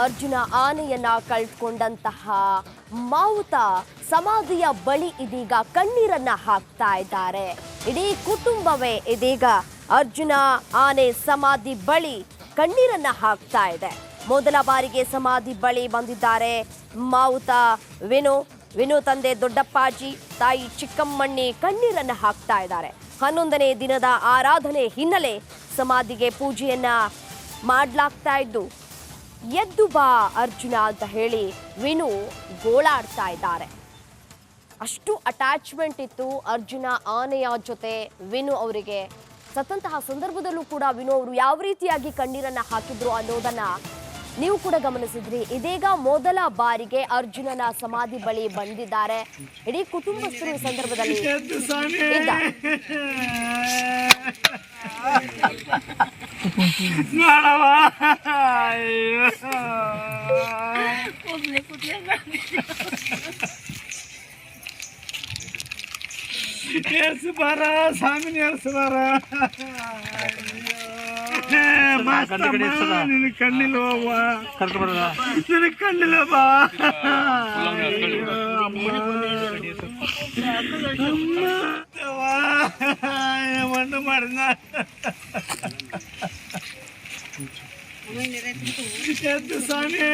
ಅರ್ಜುನ ಆನೆಯನ್ನ ಕಳ್ಕೊಂಡಂತಹ ಮಾವುತ ಸಮಾಧಿಯ ಬಳಿ ಇದೀಗ ಕಣ್ಣೀರನ್ನ ಹಾಕ್ತಾ ಇದ್ದಾರೆ. ಇಡೀ ಕುಟುಂಬವೇ ಇದೀಗ ಅರ್ಜುನ ಆನೆ ಸಮಾಧಿ ಬಳಿ ಕಣ್ಣೀರನ್ನ ಹಾಕ್ತಾ ಇದೆ. ಮೊದಲ ಬಾರಿಗೆ ಸಮಾಧಿ ಬಳಿ ಬಂದಿದ್ದಾರೆ ಮಾವುತ ವಿನು ತಂದೆ ದೊಡ್ಡಪ್ಪಾಜಿ, ತಾಯಿ ಚಿಕ್ಕಮ್ಮಣ್ಣಿ ಕಣ್ಣೀರನ್ನ ಹಾಕ್ತಾ ಇದ್ದಾರೆ. 11ನೇ ದಿನದ ಆರಾಧನೆ ಹಿನ್ನೆಲೆ ಸಮಾಧಿಗೆ ಪೂಜೆಯನ್ನ ಮಾಡಲಾಗ್ತಾ ಇದ್ದು, ಎದ್ದು ಬಾ ಅರ್ಜುನ ಅಂತ ಹೇಳಿ ವಿನು ಗೋಳಾಡ್ತಾ ಇದ್ದಾರೆ. ಅಷ್ಟು ಅಟ್ಯಾಚ್ಮೆಂಟ್ ಇತ್ತು ಅರ್ಜುನ ಆನೆಯ ಜೊತೆ ವಿನು ಅವರಿಗೆ. ಸತ್ತಂತಹ ಸಂದರ್ಭದಲ್ಲೂ ಕೂಡ ವಿನು ಅವರು ಯಾವ ರೀತಿಯಾಗಿ ಕಣ್ಣೀರನ್ನ ಹಾಕಿದ್ರು ಅನ್ನೋದನ್ನ ನೀವು ಕೂಡ ಗಮನಿಸಿದ್ರಿ. ಇದೀಗ ಮೊದಲ ಬಾರಿಗೆ ಅರ್ಜುನನ ಸಮಾಧಿ ಬಳಿ ಬಂದಿದ್ದಾರೆ. ಇಡೀ ಕುಟುಂಬಸ್ಥರು ಈ ಸಂದರ್ಭದಲ್ಲಿ ನಿನಗೆ ಕಣ್ಣಿಲ್ವ ನಿನಗೆ ಕಣ್ಣಿಲ್ಲವಾ ಮಣ್ಣು ಮಾಡಿದ ಎದ್ದು ಸಾನೆ